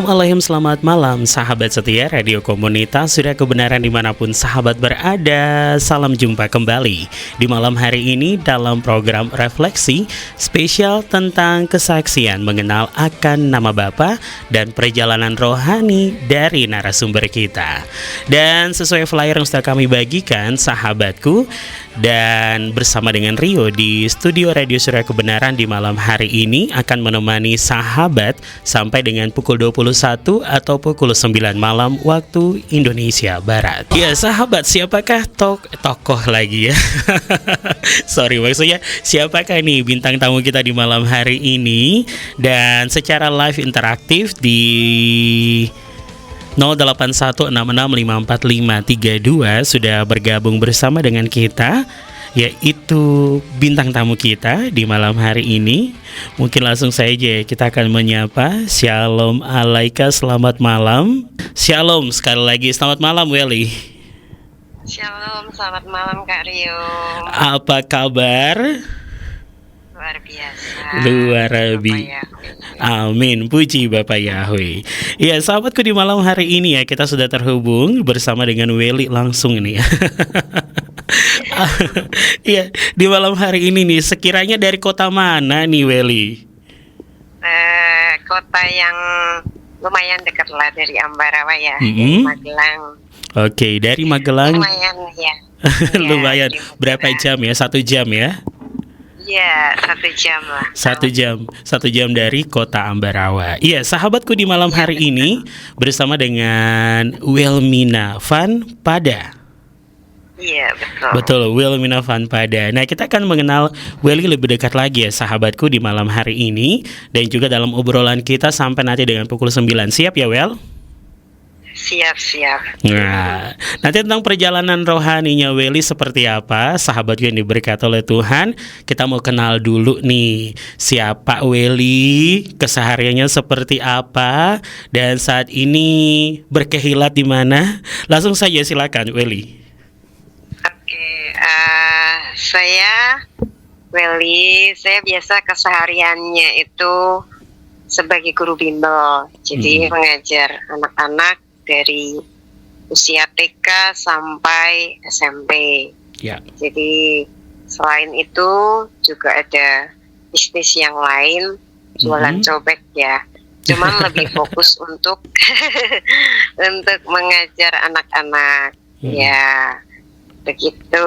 Assalamualaikum, selamat malam sahabat setia Radio Komunitas Surya Kebenaran dimanapun sahabat berada. Salam jumpa kembali di malam hari ini dalam program Refleksi spesial tentang kesaksian mengenal akan nama Bapa dan perjalanan rohani dari narasumber kita. Dan sesuai flyer yang sudah kami bagikan sahabatku, dan bersama dengan Rio di studio Radio Surya Kebenaran di malam hari ini akan menemani sahabat sampai dengan pukul 21 atau pukul 9 malam waktu Indonesia Barat. Ya sahabat, siapakah tokoh lagi ya? Sorry, maksudnya siapakah nih bintang tamu kita di malam hari ini? Dan secara live interaktif di 0816654532 sudah bergabung bersama dengan kita, yaitu bintang tamu kita di malam hari ini. Mungkin langsung saja kita akan menyapa. Shalom alaika, selamat malam. Shalom sekali lagi, selamat malam Welly. Shalom, selamat malam Kak Rio. Apa kabar? Luar biasa. Luar biasa. Amin, puji Bapak Yahweh. Ya sahabatku, di malam hari ini ya kita sudah terhubung bersama dengan Welly langsung nih. Iya, di malam hari ini nih, sekiranya dari kota mana nih Welly? Kota yang lumayan dekat lah dari Ambarawa ya, dari Magelang. Oke, dari Magelang. Lumayan ya. Lumayan. Berapa jam ya? 1 jam ya? Iya, 1 jam lah. 1 jam dari kota Ambarawa. Iya, sahabatku, di malam hari ini bersama dengan Wilmina Van Pada. Iya, betul. Betul, Wilmina Van Pada. Nah, kita akan mengenal Welly lebih dekat lagi ya sahabatku di malam hari ini. Dan juga dalam obrolan kita sampai nanti dengan pukul 9. Siap ya Wel? Siap. Nah, nanti tentang perjalanan rohaninya Welly seperti apa, sahabatku yang diberkati oleh Tuhan. Kita mau kenal dulu nih, siapa Welly, kesehariannya seperti apa, dan saat ini berkehilat di mana. Langsung saja silakan Welly. Oke, saya Welly. Saya biasa kesehariannya itu sebagai guru bimbel. Jadi mengajar anak-anak dari usia TK sampai SMP. Ya. Jadi selain itu juga ada bisnis yang lain, jualan cobek ya. Cuman lebih fokus untuk untuk mengajar anak-anak. Ya, begitu.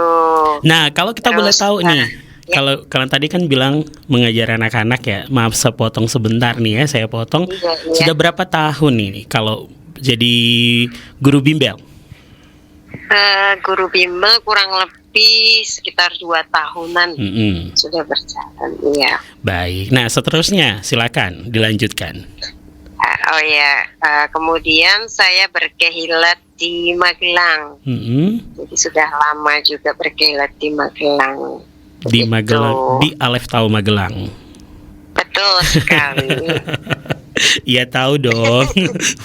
Nah, kalau kita boleh tahu nih, kalau kalian tadi kan bilang mengajar anak-anak ya. Maaf, sepotong sebentar nih ya, saya potong. Iya. Sudah berapa tahun ini kalau jadi guru bimbel? Guru bimbel kurang lebih sekitar 2 tahunan sudah berjalan. Iya. Baik. Nah, seterusnya silakan dilanjutkan. Kemudian saya berkehilat di Magelang. Jadi sudah lama juga berkehilat di Magelang. Di Magelang, di Alef tahu Magelang. Betul sekali. Iya tahu dong.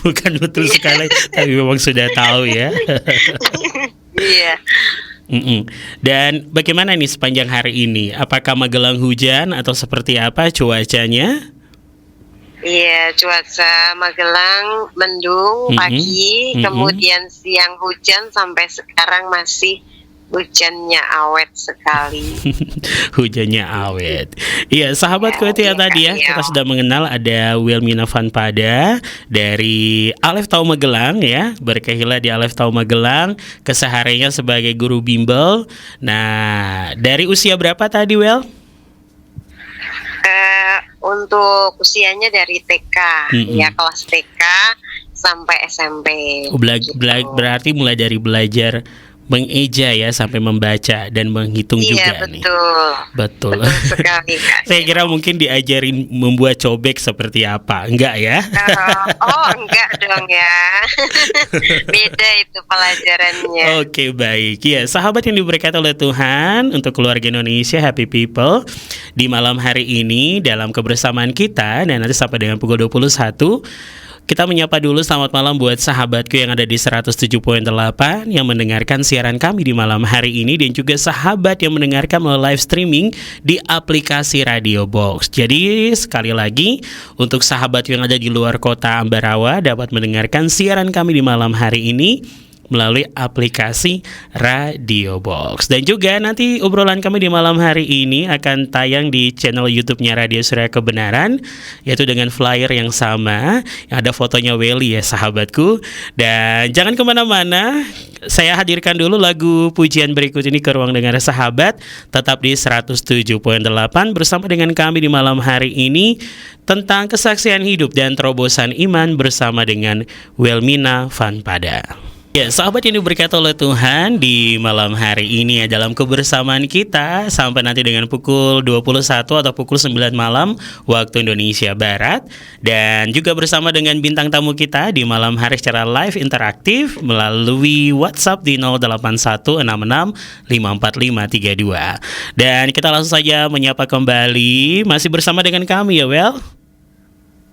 Bukan betul sekali, tapi memang sudah tahu ya. Iya. Dan bagaimana nih sepanjang hari ini? Apakah Magelang hujan atau seperti apa cuacanya? Iya, cuaca Magelang mendung pagi, kemudian siang hujan, sampai sekarang masih hujannya awet sekali. Hujannya awet. Iya, sahabatku itu ya tadi ya, kita sudah mengenal ada Wilmina Van Pada dari Alef Tahu Magelang ya, berkehilat di Alef Tahu Magelang, kesehariannya sebagai guru bimbel. Nah, dari usia berapa tadi Wel? Untuk usianya dari TK, ya kelas TK sampai SMP. Berarti mulai dari belajar mengeja ya sampai membaca dan menghitung juga nih. Betul sekali Kak. Saya kira mungkin diajarin membuat cobek seperti apa, enggak ya? Enggak dong ya. Beda itu pelajarannya. Oke, baik ya sahabat yang diberkati oleh Tuhan, untuk keluarga Indonesia Happy People di malam hari ini dalam kebersamaan kita, dan nanti sampai dengan pukul 21 Kita menyapa dulu selamat malam buat sahabatku yang ada di 107.8 yang mendengarkan siaran kami di malam hari ini, dan juga sahabat yang mendengarkan melalui live streaming di aplikasi Radio Box. Jadi sekali lagi untuk sahabat yang ada di luar kota Ambarawa dapat mendengarkan siaran kami di malam hari ini melalui aplikasi Radio Box. Dan juga nanti obrolan kami di malam hari ini akan tayang di channel YouTube-nya Radio Surya Kebenaran, yaitu dengan flyer yang sama, yang ada fotonya Welly ya sahabatku. Dan jangan kemana-mana, saya hadirkan dulu lagu pujian berikut ini ke ruang dengar sahabat. Tetap di 107.8 bersama dengan kami di malam hari ini tentang kesaksian hidup dan terobosan iman bersama dengan Welmina Vanpada. Ya, sahabat yang diberkati oleh Tuhan, di malam hari ini ya, dalam kebersamaan kita sampai nanti dengan pukul 21 atau pukul 9 malam waktu Indonesia Barat. Dan juga bersama dengan bintang tamu kita di malam hari secara live interaktif melalui WhatsApp di 0816654532. Dan kita langsung saja menyapa kembali, masih bersama dengan kami ya, Wel.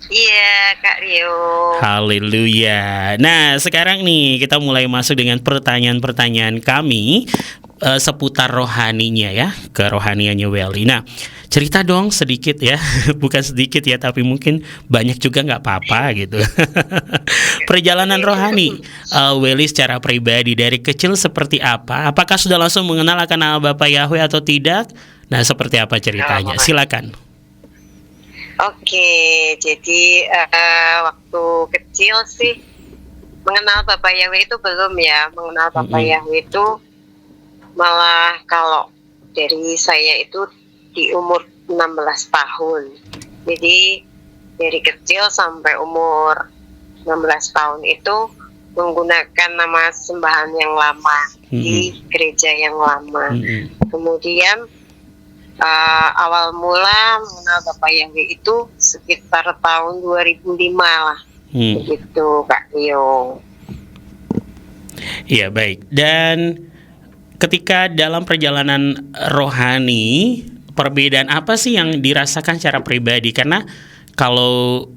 Iya, Kak Rio. Haleluya. Nah, sekarang nih kita mulai masuk dengan pertanyaan-pertanyaan kami seputar rohaninya ya, kerohaniannya Welly. Nah, cerita dong sedikit ya, bukan sedikit ya, tapi mungkin banyak juga nggak apa-apa gitu. Perjalanan rohani Welly secara pribadi dari kecil seperti apa? Apakah sudah langsung mengenal akan nama Bapak Yahweh atau tidak? Nah, seperti apa ceritanya? Silakan. Oke, jadi waktu kecil sih mengenal Bapak Yahweh itu belum ya. Mengenal Bapak Yahweh itu malah kalau dari saya itu di umur 16 tahun. Jadi dari kecil sampai umur 16 tahun itu menggunakan nama sembahan yang lama di gereja yang lama. Kemudian awal mula mengenal Bapak Yahweh itu sekitar tahun 2005 lah, begitu Kak Rio. Iya, baik. Dan ketika dalam perjalanan rohani, perbedaan apa sih yang dirasakan secara pribadi? Karena kalau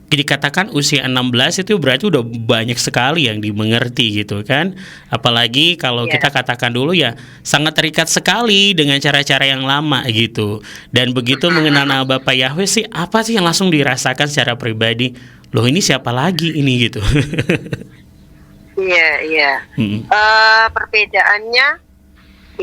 dikatakan usia 16 itu berarti udah banyak sekali yang dimengerti gitu kan. Apalagi kalau kita katakan dulu ya sangat terikat sekali dengan cara-cara yang lama gitu. Dan begitu mengenal nama Bapak Yahweh sih, apa sih yang langsung dirasakan secara pribadi? Loh, ini siapa lagi ini gitu. Iya. Perbedaannya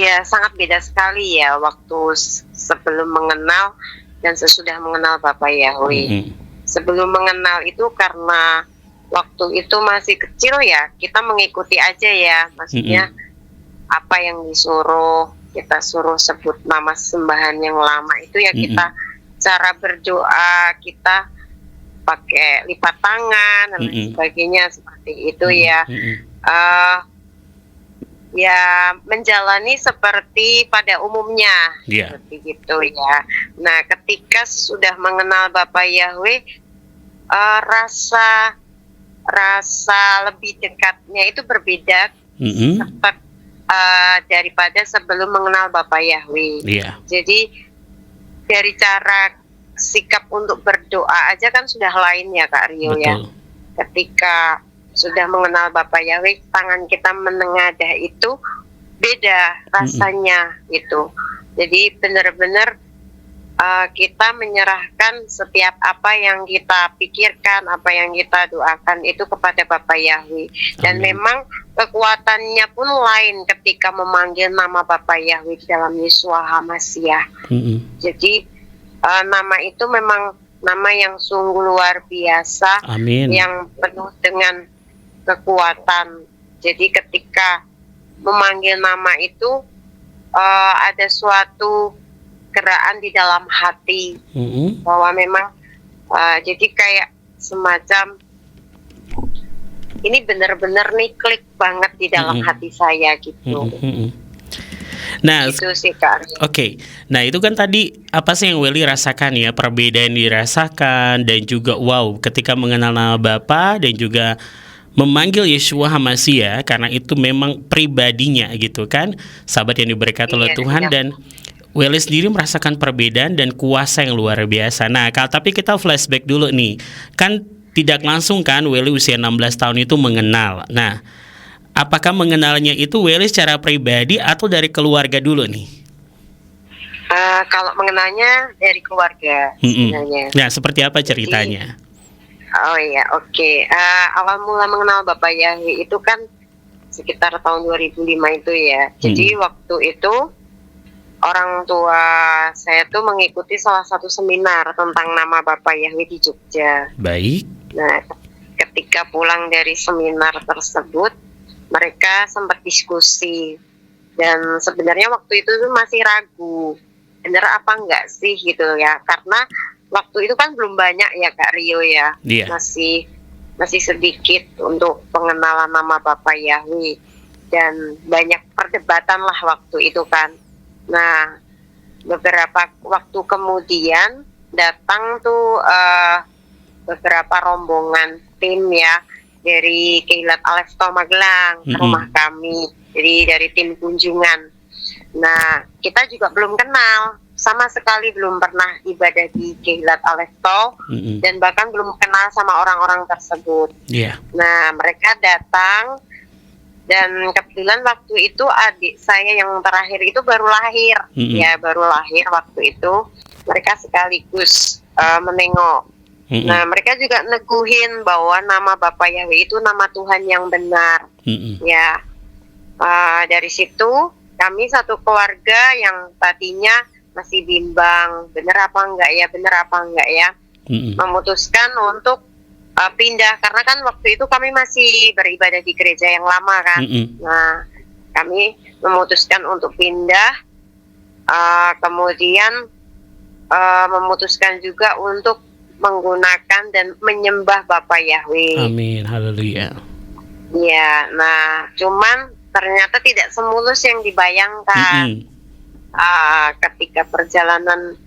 ya sangat beda sekali ya waktu sebelum mengenal dan sesudah mengenal Bapak Yahweh. Sebelum mengenal itu karena waktu itu masih kecil ya, kita mengikuti aja ya, maksudnya apa yang disuruh, kita suruh sebut nama sembahan yang lama itu ya, kita cara berdoa kita pakai lipat tangan dan sebagainya seperti itu ya. Ya menjalani seperti pada umumnya, seperti gitu ya. Nah, ketika sudah mengenal Bapak Yahweh, rasa lebih dekatnya itu berbeda daripada sebelum mengenal Bapak Yahweh. Jadi dari cara sikap untuk berdoa aja kan sudah lain ya Kak Rio. Betul. Ya. Ketika sudah mengenal Bapak Yahweh, tangan kita menengadah itu beda rasanya gitu. Jadi benar-benar kita menyerahkan setiap apa yang kita pikirkan, apa yang kita doakan itu kepada Bapak Yahweh. Dan memang kekuatannya pun lain ketika memanggil nama Bapak Yahweh dalam Yeshua HaMashiach. Jadi nama itu memang nama yang sungguh luar biasa. Amin. Yang penuh dengan kekuatan. Jadi ketika memanggil nama itu ada suatu gerakan di dalam hati bahwa memang jadi kayak semacam ini benar-benar nih klik banget di dalam hati saya gitu. Nah, itu sih Kak. Oke. Nah, itu kan tadi apa sih yang Welly rasakan ya, perbedaan dirasakan dan juga wow ketika mengenal nama Bapa dan juga memanggil Yeshua HaMashiach karena itu memang pribadinya gitu kan, sahabat yang diberkati oleh Tuhan. Dan Welly sendiri merasakan perbedaan dan kuasa yang luar biasa. Nah, tapi kita flashback dulu nih, kan tidak langsung kan Welly usia 16 tahun itu mengenal. Nah, apakah mengenalnya itu Welly secara pribadi atau dari keluarga dulu nih? Kalau mengenalnya dari keluarga sebenarnya. Nah, seperti apa ceritanya? Oh iya, oke. Awal mula mengenal Bapak Yahwi itu kan sekitar tahun 2005 itu ya. Jadi waktu itu orang tua saya tuh mengikuti salah satu seminar tentang nama Bapak Yahwi di Jogja. Baik. Nah, ketika pulang dari seminar tersebut, mereka sempat diskusi. Dan sebenarnya waktu itu tuh masih ragu, bener apa enggak sih gitu ya, karena waktu itu kan belum banyak ya Kak Rio ya, masih sedikit untuk pengenalan nama Bapak Yahwi, dan banyak perdebatan lah waktu itu kan. Nah, beberapa waktu kemudian datang tuh beberapa rombongan tim ya dari Keilat Alefto Magelang ke rumah kami, jadi dari tim kunjungan. Nah, kita juga belum kenal, sama sekali belum pernah ibadah di Keilat Alefto, dan bahkan belum kenal sama orang-orang tersebut. Nah, mereka datang, dan kebetulan waktu itu adik saya yang terakhir itu baru lahir, ya baru lahir waktu itu. Mereka sekaligus menengok. Nah, mereka juga neguhin bahwa nama Bapak Yahwi itu nama Tuhan yang benar. Ya, dari situ kami satu keluarga yang tadinya masih bimbang, benar apa enggak ya, memutuskan untuk pindah, karena kan waktu itu kami masih beribadah di gereja yang lama kan. Nah, kami memutuskan untuk pindah, kemudian memutuskan juga untuk menggunakan dan menyembah Bapak Yahwi. Amin, haleluya. Ya, nah cuman ternyata tidak semulus yang dibayangkan. Ketika perjalanan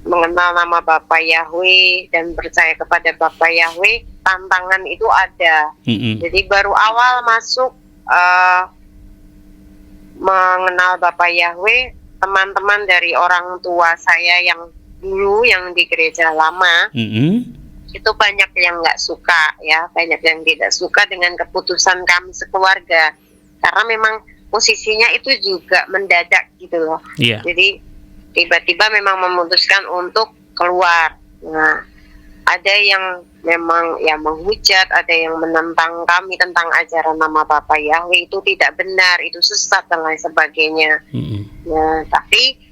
mengenal nama Bapak Yahwi dan percaya kepada Bapak Yahwi, tantangan itu ada. Jadi baru awal masuk mengenal Bapak Yahwi, teman-teman dari orang tua saya yang dulu yang di gereja lama, itu banyak yang nggak suka ya, banyak yang tidak suka dengan keputusan kami sekeluarga, karena memang posisinya itu juga mendadak gitu loh. Jadi tiba-tiba memang memutuskan untuk keluar. Nah, ada yang memang ya menghujat, ada yang menentang kami tentang ajaran nama Bapak Yahwi itu tidak benar, itu sesat dan lain sebagainya. Nah, tapi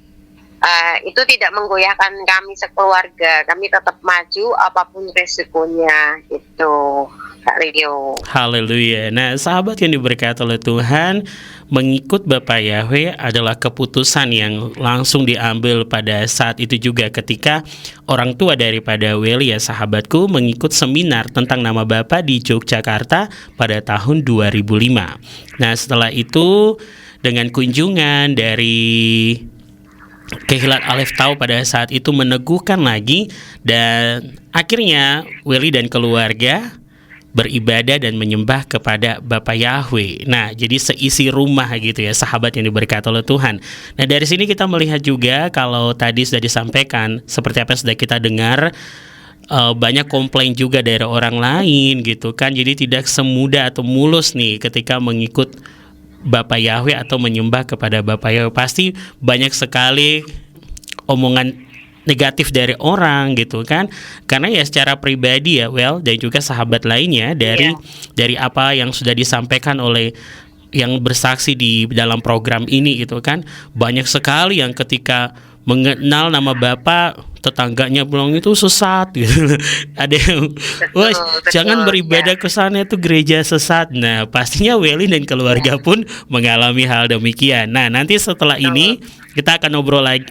itu tidak menggoyahkan kami sekeluarga. Kami tetap maju apapun resikonya gitu, Kak Rio. Haleluya. Nah, sahabat yang diberkati oleh Tuhan, mengikut Bapak Yahwi adalah keputusan yang langsung diambil pada saat itu juga ketika orang tua daripada Welly, ya sahabatku, mengikut seminar tentang nama Bapa di Yogyakarta pada tahun 2005. Nah, setelah itu dengan kunjungan dari Keilat Alefto pada saat itu meneguhkan lagi, dan akhirnya Welly dan keluarga beribadah dan menyembah kepada Bapak Yahwi. Nah, jadi seisi rumah gitu ya, sahabat yang diberkati oleh Tuhan. Nah, dari sini kita melihat juga kalau tadi sudah disampaikan, seperti apa yang sudah kita dengar, banyak komplain juga dari orang lain gitu kan. Jadi tidak semudah atau mulus nih ketika mengikut Bapak Yahwi atau menyembah kepada Bapak Yahwi. Pasti banyak sekali omongan negatif dari orang gitu kan, karena ya secara pribadi ya dan juga sahabat lainnya dari apa yang sudah disampaikan oleh yang bersaksi di dalam program ini gitu kan, banyak sekali yang ketika mengenal nama Bapak, tetangganya bilang itu sesat gitu. Ada yang jangan beribadah ke sana, itu gereja sesat. Nah, pastinya Welly dan keluarga pun mengalami hal demikian. Nah, nanti setelah ini kita akan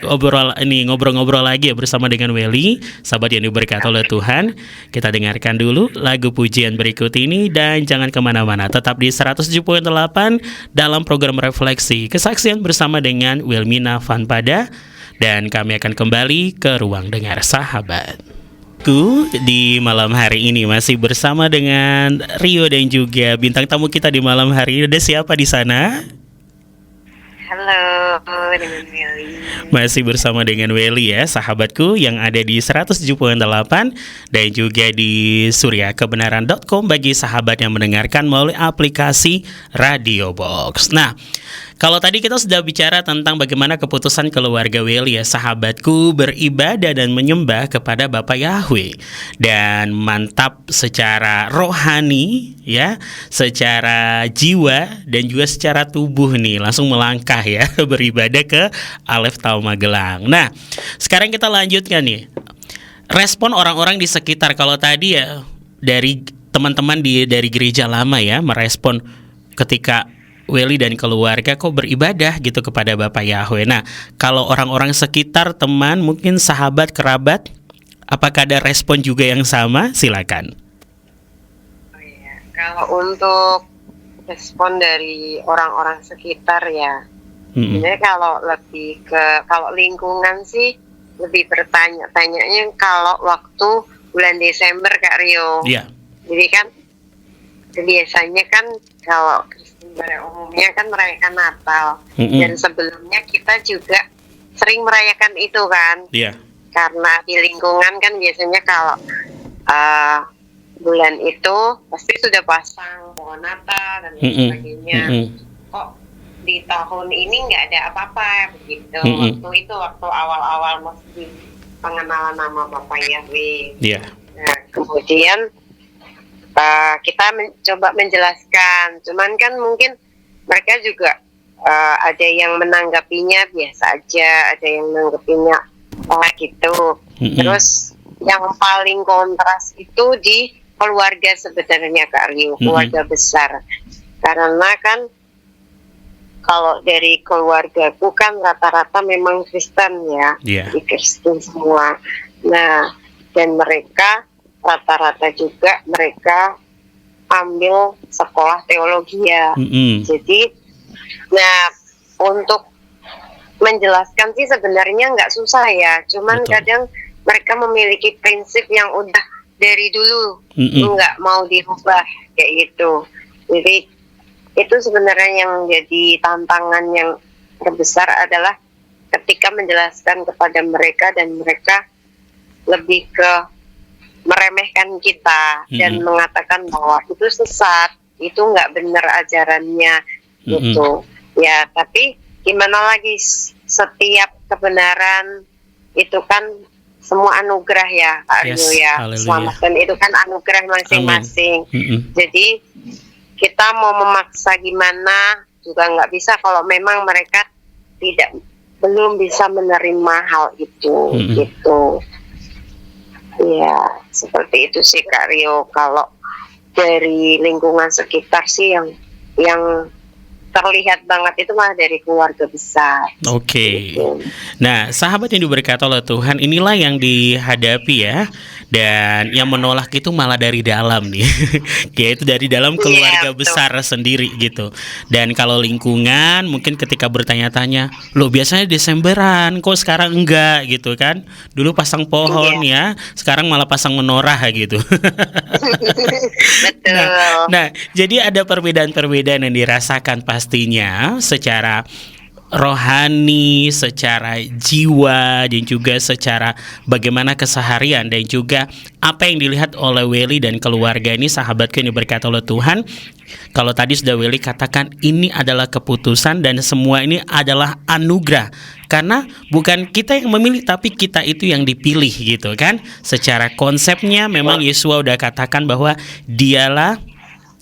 ngobrol-ngobrol lagi ya bersama dengan Welly, sahabat yang diberkati oleh Tuhan. Kita dengarkan dulu lagu pujian berikut ini dan jangan kemana-mana, tetap di 107.8 dalam program Refleksi Kesaksian bersama dengan Wilmina Vanpada. Dan kami akan kembali ke ruang dengar sahabat. Di malam hari ini masih bersama dengan Rio dan juga bintang tamu kita di malam hari ini. Ada siapa di sana? Halo, dengan Welly. Masih bersama dengan Welly ya, sahabatku yang ada di 107.8 dan juga di suryakebenaran.com bagi sahabat yang mendengarkan melalui aplikasi Radio Box. Nah, kalau tadi kita sudah bicara tentang bagaimana keputusan keluarga Welly ya, sahabatku, beribadah dan menyembah kepada Bapa Yahweh. Dan mantap secara rohani ya, secara jiwa dan juga secara tubuh nih, langsung melangkah ya beribadah ke Aleph Tau Magelang. Nah, sekarang kita lanjutkan nih. Respon orang-orang di sekitar, kalau tadi ya dari teman-teman dari gereja lama ya merespon ketika Welly dan keluarga kok beribadah gitu kepada Bapa Yahweh. Nah, kalau orang-orang sekitar, teman, mungkin sahabat, kerabat, apakah ada respon juga yang sama? Silakan. Oh iya. Kalau untuk respon dari orang-orang sekitar ya, sebenarnya kalau lingkungan sih lebih bertanya-tanyanya kalau waktu bulan Desember Kak Rio. Iya. Jadi kan biasanya kan kalau pada umumnya kan merayakan Natal, dan sebelumnya kita juga sering merayakan itu kan, karena di lingkungan kan biasanya kalau bulan itu pasti sudah pasang pohon Natal dan sebagainya. Kok di tahun ini nggak ada apa-apa begitu? Waktu awal-awal masih pengenalan nama Bapak Yahweh. Nah, kemudian kita coba menjelaskan, cuman kan mungkin mereka juga ada yang menanggapinya biasa aja, ada yang menanggapinya gitu. Terus yang paling kontras itu di keluarga sebenarnya Kak Rio, keluarga besar, karena kan kalau dari keluargaku kan rata-rata memang Kristen ya, di Kristen semua. Nah, dan mereka rata-rata juga mereka ambil sekolah teologi ya. Jadi, nah untuk menjelaskan sih sebenarnya nggak susah ya. Cuman kadang mereka memiliki prinsip yang udah dari dulu nggak mau dirubah kayak gitu. Jadi itu sebenarnya yang jadi tantangan yang terbesar adalah ketika menjelaskan kepada mereka dan mereka lebih ke meremehkan kita dan mengatakan bahwa itu sesat, itu nggak benar ajarannya gitu. Ya, tapi gimana lagi, setiap kebenaran itu kan semua anugerah ya, Kak Rio ya. Selamatkan itu kan anugerah masing-masing. Jadi kita mau memaksa gimana juga nggak bisa kalau memang mereka belum bisa menerima hal itu gitu. Ya, seperti itu sih Kak Rio. Kalau dari lingkungan sekitar sih yang terlihat banget itu malah dari keluarga besar. Gitu. Nah, sahabat yang diberkati oleh Tuhan, inilah yang dihadapi ya. Dan yang menolak itu malah dari dalam nih, yaitu dari dalam keluarga besar sendiri gitu. Dan kalau lingkungan mungkin ketika bertanya-tanya, loh biasanya Desemberan, kok sekarang enggak gitu kan? Dulu pasang pohon ya, sekarang malah pasang menorah gitu. Nah, jadi ada perbedaan-perbedaan yang dirasakan pastinya secara rohani, secara jiwa, dan juga secara bagaimana keseharian dan juga apa yang dilihat oleh Welly dan keluarga ini, sahabatku yang diberkati oleh Tuhan. Kalau tadi sudah Welly katakan ini adalah keputusan dan semua ini adalah anugerah, karena bukan kita yang memilih tapi kita itu yang dipilih gitu kan. Secara konsepnya memang Yesua udah katakan bahwa dialah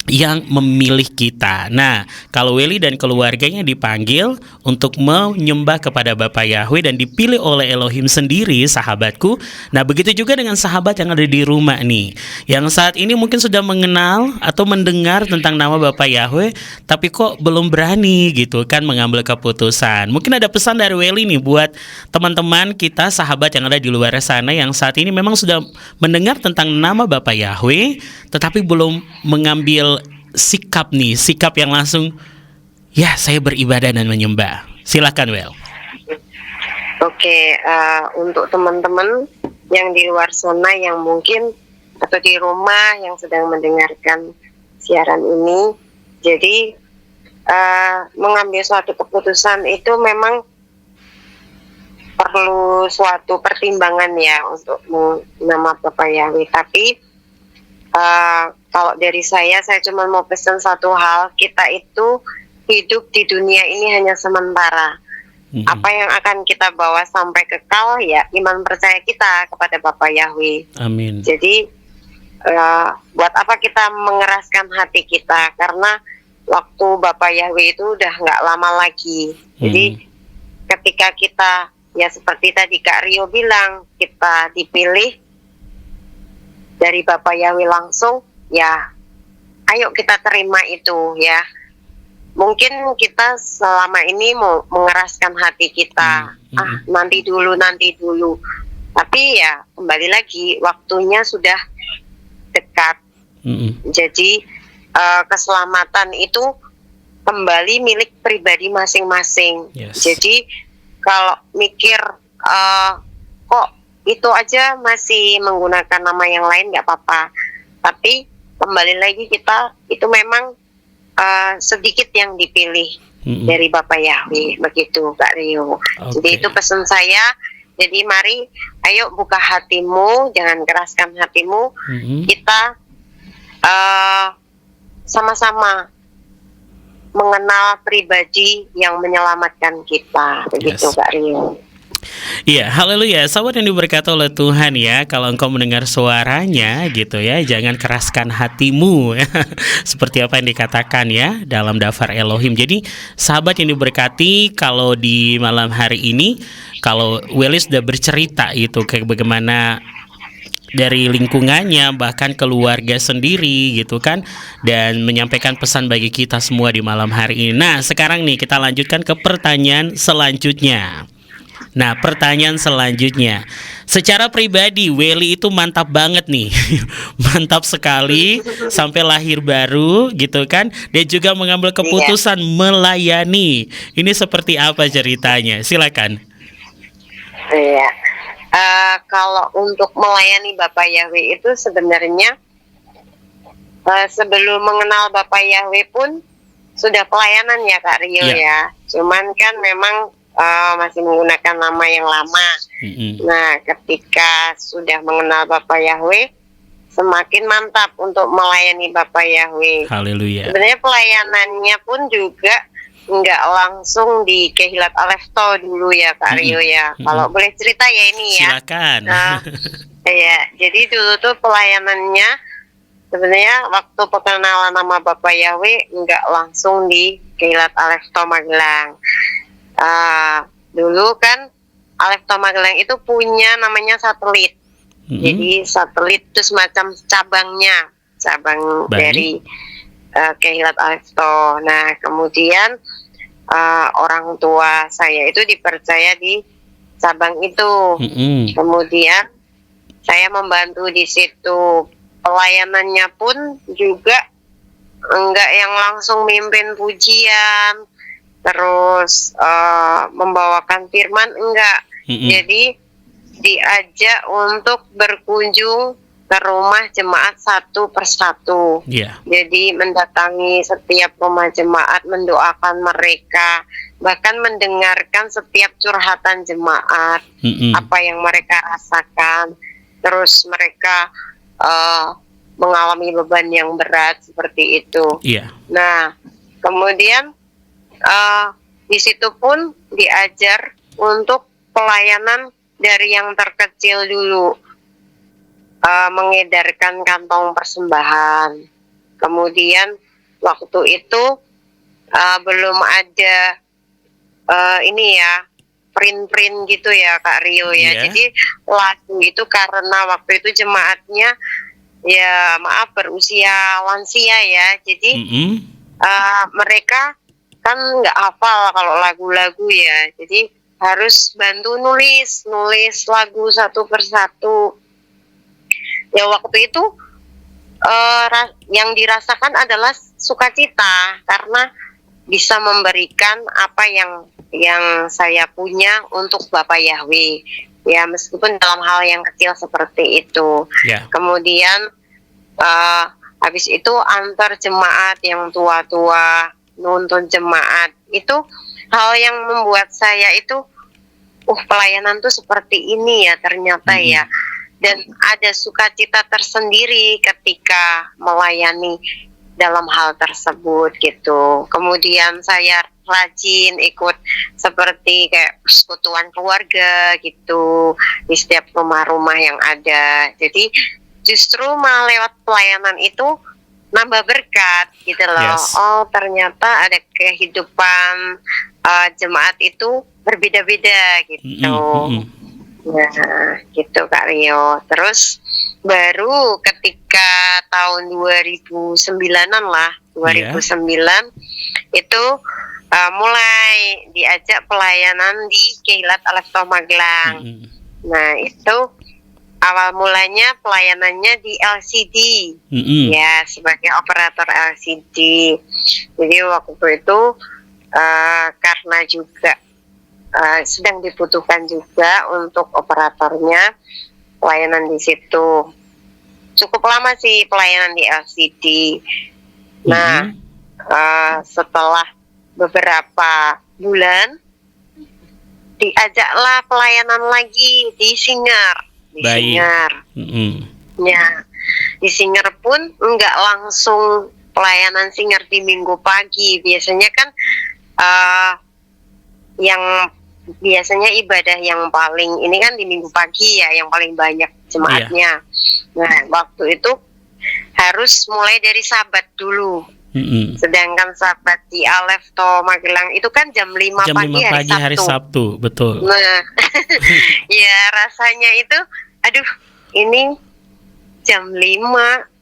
yang memilih kita. Nah, kalau Welly dan keluarganya dipanggil untuk menyembah kepada Bapa Yahweh dan dipilih oleh Elohim sendiri, sahabatku. Nah, begitu juga dengan sahabat yang ada di rumah nih, yang saat ini mungkin sudah mengenal atau mendengar tentang nama Bapa Yahweh, tapi kok belum berani gitu kan mengambil keputusan. Mungkin ada pesan dari Welly nih buat teman-teman kita, sahabat yang ada di luar sana yang saat ini memang sudah mendengar tentang nama Bapa Yahweh, tetapi belum mengambil sikap yang langsung, ya saya beribadah dan menyembah. Silakan Wel. Oke, untuk teman-teman yang di luar sana yang mungkin atau di rumah yang sedang mendengarkan siaran ini, jadi mengambil suatu keputusan itu memang perlu suatu pertimbangan ya untuk nama Bapak Yahweh. Tapi kalau dari saya cuma mau pesan satu hal, kita itu hidup di dunia ini hanya sementara. Apa yang akan kita bawa sampai kekal ya iman percaya kita kepada Bapak Yahweh. Amin. Jadi buat apa kita mengeraskan hati kita, karena waktu Bapak Yahweh itu udah nggak lama lagi. Jadi ketika kita ya seperti tadi Kak Rio bilang, kita dipilih dari Bapak Yahweh langsung, ya ayo kita terima itu ya. Mungkin kita selama ini mau mengeraskan hati kita, nanti dulu. Tapi ya kembali lagi, waktunya sudah dekat. Jadi keselamatan itu kembali milik pribadi masing-masing. Yes. Jadi kalau mikir kok itu aja masih menggunakan nama yang lain, nggak apa-apa. Tapi kembali lagi, kita itu memang sedikit yang dipilih dari Bapak Yahweh, begitu Kak Rio. Okay. Jadi itu pesan saya. Jadi mari, ayo buka hatimu, jangan keraskan hatimu. Kita sama-sama mengenal pribadi yang menyelamatkan kita, begitu Kak Rio. Iya, haleluya. Sahabat yang diberkati oleh Tuhan ya, kalau engkau mendengar suaranya gitu ya, jangan keraskan hatimu ya. Seperti apa yang dikatakan ya dalam daftar Elohim. Jadi sahabat yang diberkati, kalau di malam hari ini, kalau Willy sudah bercerita itu kayak bagaimana dari lingkungannya, bahkan keluarga sendiri gitu kan, dan menyampaikan pesan bagi kita semua di malam hari ini. Nah, sekarang nih kita lanjutkan ke pertanyaan selanjutnya. Nah, pertanyaan selanjutnya, secara pribadi Welly itu mantap banget nih. Mantap sekali, sampai lahir baru gitu kan, dan juga mengambil keputusan melayani. Ini seperti apa ceritanya? Silakan. Iya, kalau untuk melayani Bapak Yahweh itu sebenarnya sebelum mengenal Bapak Yahweh pun sudah pelayanan ya Kak Rio ya. Cuman kan memang masih menggunakan nama yang lama. Nah, ketika sudah mengenal Bapak Yahweh, semakin mantap untuk melayani Bapak Yahweh. Haleluya. Sebenarnya pelayanannya pun juga nggak langsung di Kehilat Alefto dulu ya Kak Rio ya. Kalau boleh cerita ya ini ya. Silakan. Ya, jadi dulu tuh pelayanannya sebenarnya waktu perkenalan nama Bapak Yahweh nggak langsung di Kehilat Alefto Magelang. Dulu kan Alefto Magelang itu punya namanya satelit. Jadi satelit itu semacam cabang dari Kehilat Alefto. Nah, kemudian orang tua saya itu dipercaya di cabang itu. Kemudian saya membantu di situ. Pelayanannya pun juga enggak yang langsung mimpin pujian, terus membawakan firman, enggak. Jadi diajak untuk berkunjung ke rumah jemaat satu persatu. Jadi mendatangi setiap rumah jemaat, mendoakan mereka, bahkan mendengarkan setiap curhatan jemaat, apa yang mereka rasakan. Terus mereka mengalami beban yang berat seperti itu. Nah, kemudian di situ pun diajar untuk pelayanan dari yang terkecil dulu, mengedarkan kantong persembahan. Kemudian waktu itu belum ada ini ya, print gitu ya Kak Rio ya. Jadi lagu itu karena waktu itu jemaatnya ya maaf berusia lansia ya. Jadi mereka kan nggak hafal kalau lagu-lagu ya. Jadi harus bantu nulis lagu satu persatu. Ya waktu itu yang dirasakan adalah sukacita karena bisa memberikan apa yang saya punya untuk Bapak Yahweh. Ya meskipun dalam hal yang kecil seperti itu. Kemudian habis itu antar jemaat yang tua-tua nuntun jemaat. Itu hal yang membuat saya itu, pelayanan tuh seperti ini ya ternyata ya. Dan ada sukacita tersendiri ketika melayani dalam hal tersebut gitu. Kemudian saya rajin ikut seperti kayak persekutuan keluarga gitu di setiap rumah-rumah yang ada. Jadi justru malah lewat pelayanan itu nambah berkat gitu loh. Yes. Oh ternyata ada kehidupan jemaat itu berbeda-beda gitu. Nah gitu Kak Rio. Terus baru ketika tahun 2009-an lah, 2009 itu mulai diajak pelayanan di Keilat Alefto Magelang. Nah itu awal mulanya pelayanannya di LCD, ya sebagai operator LCD. Jadi waktu itu karena juga sedang dibutuhkan juga untuk operatornya, pelayanan di situ. Cukup lama sih pelayanan di LCD. Nah setelah beberapa bulan diajaklah pelayanan lagi di Singer. Singer. Ya, di Singer pun enggak langsung pelayanan Singer di minggu pagi. Biasanya kan yang biasanya ibadah yang paling ini kan di minggu pagi ya, yang paling banyak jemaatnya. Nah, waktu itu harus mulai dari Sabat dulu. Sedangkan Sabat di Alefto Magelang itu kan jam 5 pagi hari Sabtu. Betul. Nah, ya rasanya itu, aduh, ini jam 5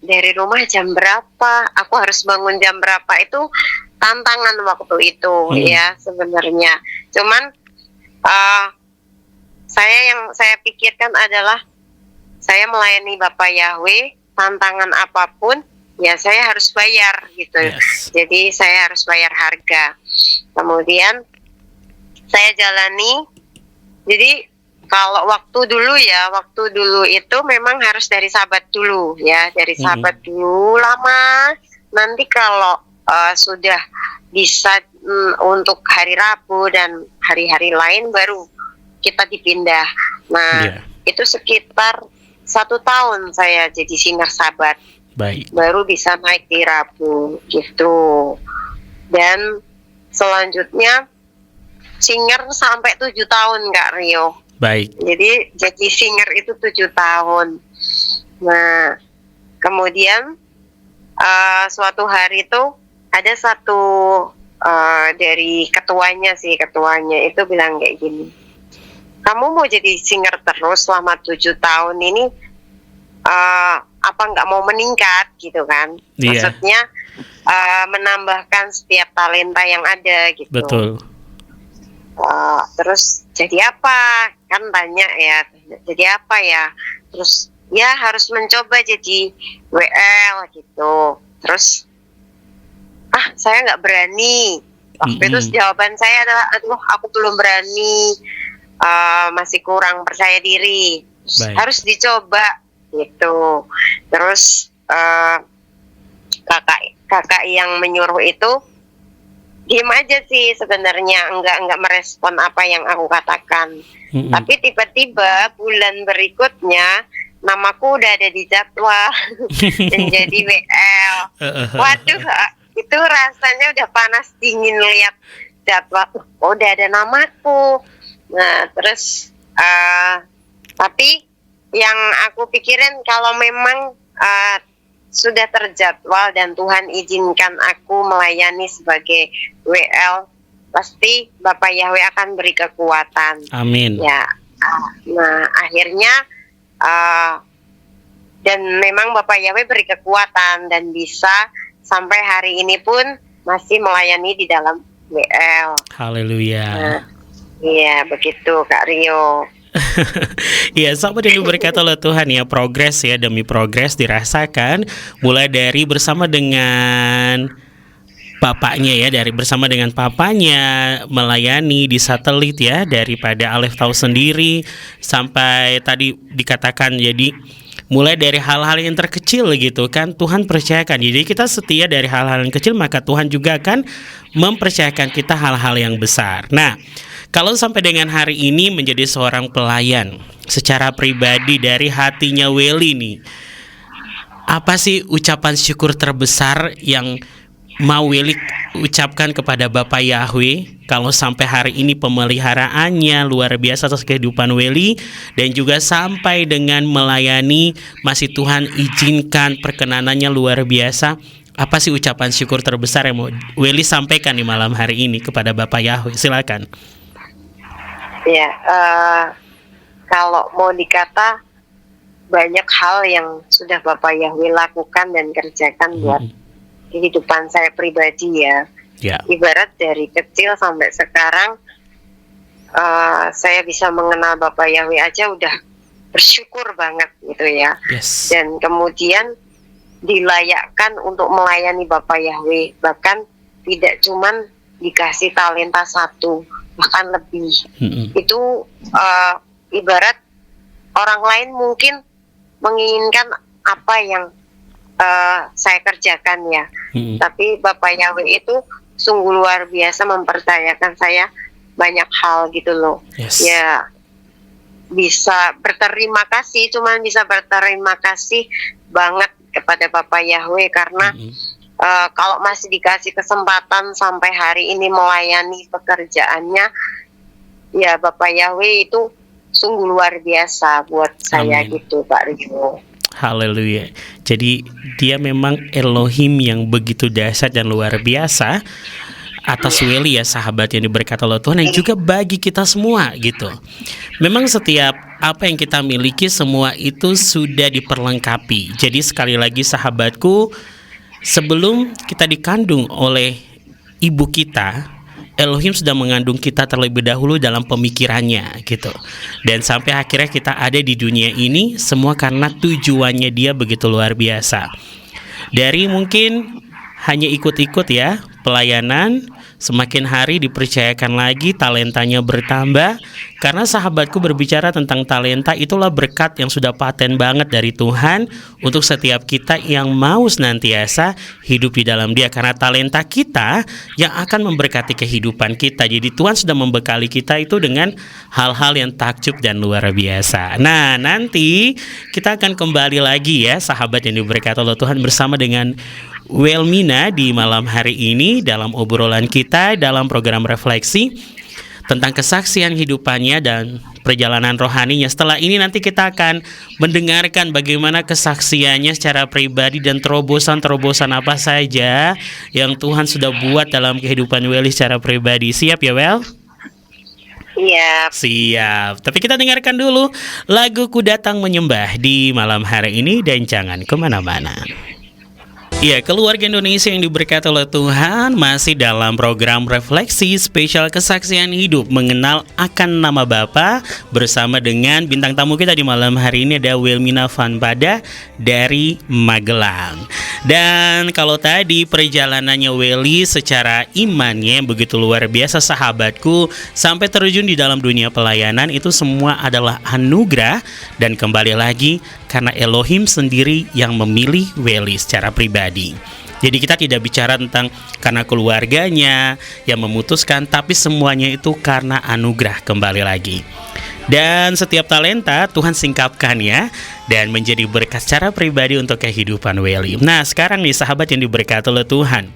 dari rumah jam berapa? Aku harus bangun jam berapa? Itu tantangan waktu itu ya sebenarnya. Cuman yang saya pikirkan adalah saya melayani Bapak Yahweh, tantangan apapun ya saya harus bayar gitu. Jadi saya harus bayar harga. Kemudian saya jalani. Jadi kalau waktu dulu itu memang harus dari Sabat dulu ya, dari Sabat dulu lama. Nanti kalau sudah bisa untuk hari Rabu dan hari-hari lain baru kita dipindah. Nah itu sekitar 1 tahun saya jadi Singer Sabat. Baik. Baru bisa naik di Rabu gitu. Dan selanjutnya Singer sampai 7 tahun Kak Rio. Baik. Jadi Singer itu 7 tahun. Nah kemudian suatu hari itu ada satu dari ketuanya itu bilang kayak gini, kamu mau jadi Singer terus selama 7 tahun ini, apa nggak mau meningkat gitu kan? Maksudnya menambahkan setiap talenta yang ada gitu. Betul. Terus jadi apa? Kan tanya ya, jadi apa ya? Terus ya harus mencoba jadi WL gitu. Terus saya nggak berani. Waktu itu jawaban saya adalah, aduh aku belum berani, masih kurang percaya diri. Harus dicoba gitu. Terus kakak yang menyuruh itu diem aja sih sebenarnya, enggak merespon apa yang aku katakan. Tapi tiba-tiba bulan berikutnya namaku udah ada di jadwal menjadi WL. Waduh, itu rasanya udah panas dingin lihat jadwal. Udah ada namaku. Nah, terus tapi yang aku pikirin kalau memang sudah terjadwal dan Tuhan izinkan aku melayani sebagai WL, pasti Bapak Yahweh akan beri kekuatan. Amin. Ya. Nah, akhirnya dan memang Bapak Yahweh beri kekuatan dan bisa sampai hari ini pun masih melayani di dalam WL. Haleluya. Iya, begitu Kak Rio. Ya, sahabat yang diberkati oleh Tuhan ya, progres ya demi progres dirasakan mulai dari bersama dengan bapaknya ya, dari bersama dengan papanya melayani di satelit ya, daripada Alef tahu sendiri sampai tadi dikatakan jadi mulai dari hal-hal yang terkecil gitu kan, Tuhan percayakan. Jadi kita setia dari hal-hal yang kecil, maka Tuhan juga akan mempercayakan kita hal-hal yang besar. Nah, kalau sampai dengan hari ini menjadi seorang pelayan secara pribadi dari hatinya Welly nih, apa sih ucapan syukur terbesar yang mau Welly ucapkan kepada Bapak Yahweh kalau sampai hari ini pemeliharaannya luar biasa atas kehidupan Welly, dan juga sampai dengan melayani masih Tuhan izinkan perkenanannya luar biasa? Apa sih ucapan syukur terbesar yang mau Welly sampaikan di malam hari ini kepada Bapak Yahweh? Silakan. Ya, kalau mau dikata banyak hal yang sudah Bapak Yahweh lakukan dan kerjakan buat kehidupan saya pribadi ya. Ibarat dari kecil sampai sekarang saya bisa mengenal Bapak Yahweh aja udah bersyukur banget gitu ya. Dan kemudian dilayakkan untuk melayani Bapak Yahweh, bahkan tidak cuman dikasih talenta 1, bahkan lebih. Itu ibarat orang lain mungkin menginginkan apa yang saya kerjakan ya, tapi Bapak Yahweh itu sungguh luar biasa mempercayakan saya banyak hal gitu loh. Ya, bisa berterima kasih, cuman bisa berterima kasih banget kepada Bapak Yahweh karena kalau masih dikasih kesempatan sampai hari ini melayani pekerjaannya, ya Bapak Yahweh itu sungguh luar biasa buat saya. Gitu Pak Rio. Haleluya. Jadi dia memang Elohim yang begitu dahsyat dan luar biasa atas Welly ya, sahabat yang diberkati oleh Tuhan, yang juga bagi kita semua gitu. Memang setiap apa yang kita miliki semua itu sudah diperlengkapi. Jadi sekali lagi sahabatku, sebelum kita dikandung oleh ibu kita, Elohim sudah mengandung kita terlebih dahulu dalam pemikirannya gitu. Dan sampai akhirnya kita ada di dunia ini semua karena tujuannya dia begitu luar biasa. Dari mungkin hanya ikut-ikut ya pelayanan, semakin hari dipercayakan lagi, talentanya bertambah. Karena sahabatku berbicara tentang talenta, itulah berkat yang sudah paten banget dari Tuhan untuk setiap kita yang mau senantiasa hidup di dalam Dia. Karena talenta kita yang akan memberkati kehidupan kita. Jadi Tuhan sudah membekali kita itu dengan hal-hal yang takjub dan luar biasa. Nah, nanti kita akan kembali lagi ya sahabat yang diberkati oleh Tuhan bersama dengan Welmina di malam hari ini dalam obrolan kita dalam program refleksi tentang kesaksian hidupannya dan perjalanan rohaninya. Setelah ini nanti kita akan mendengarkan bagaimana kesaksiannya secara pribadi dan terobosan-terobosan apa saja yang Tuhan sudah buat dalam kehidupan Welly secara pribadi. Siap ya, Wel? Siap. Tapi kita dengarkan dulu lagu Ku Datang Menyembah di malam hari ini dan jangan kemana-mana. Ya, keluarga Indonesia yang diberkati oleh Tuhan, masih dalam program refleksi spesial kesaksian hidup mengenal akan nama Bapa bersama dengan bintang tamu kita di malam hari ini ada Welmina Van Pada dari Magelang. Dan kalau tadi perjalanannya Welly secara imannya begitu luar biasa sahabatku, sampai terjun di dalam dunia pelayanan, itu semua adalah anugerah dan kembali lagi karena Elohim sendiri yang memilih Welly secara pribadi. Jadi kita tidak bicara tentang karena keluarganya yang memutuskan, tapi semuanya itu karena anugerah kembali lagi. Dan setiap talenta Tuhan singkapkan ya, dan menjadi berkat secara pribadi untuk kehidupan Welly. Nah sekarang nih sahabat yang diberkati oleh Tuhan,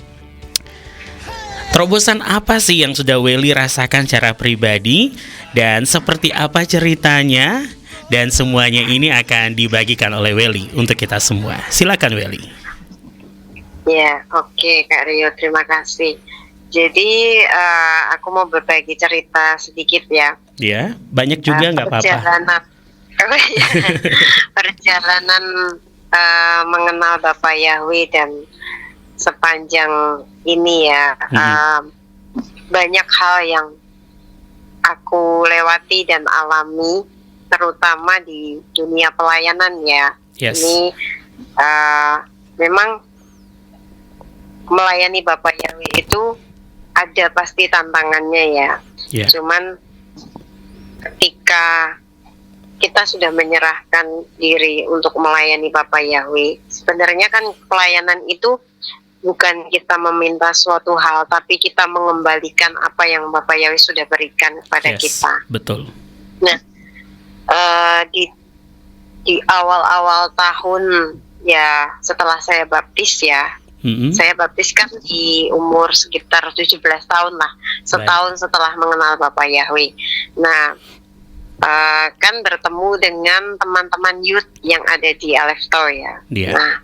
terobosan apa sih yang sudah Welly rasakan secara pribadi dan seperti apa ceritanya? Dan semuanya ini akan dibagikan oleh Welly untuk kita semua. Silakan Welly. Ya, oke Kak Rio, terima kasih. Jadi aku mau berbagi cerita sedikit ya. Ya, banyak juga nggak apa-apa. Perjalanan mengenal Bapak Yahweh dan sepanjang ini ya, banyak hal yang aku lewati dan alami, terutama di dunia pelayanan ya. Ini memang melayani Bapak Yahweh itu ada pasti tantangannya ya. Cuman ketika kita sudah menyerahkan diri untuk melayani Bapak Yahweh. Sebenarnya kan pelayanan itu bukan kita meminta suatu hal, tapi kita mengembalikan apa yang Bapak Yahweh sudah berikan kepada kita. Betul. Nah, di awal-awal tahun ya setelah saya baptis ya, saya baptis kan di umur sekitar 17 tahun lah, setahun setelah mengenal Bapak Yahweh. Nah, kan bertemu dengan teman-teman youth yang ada di Alefto ya. Nah,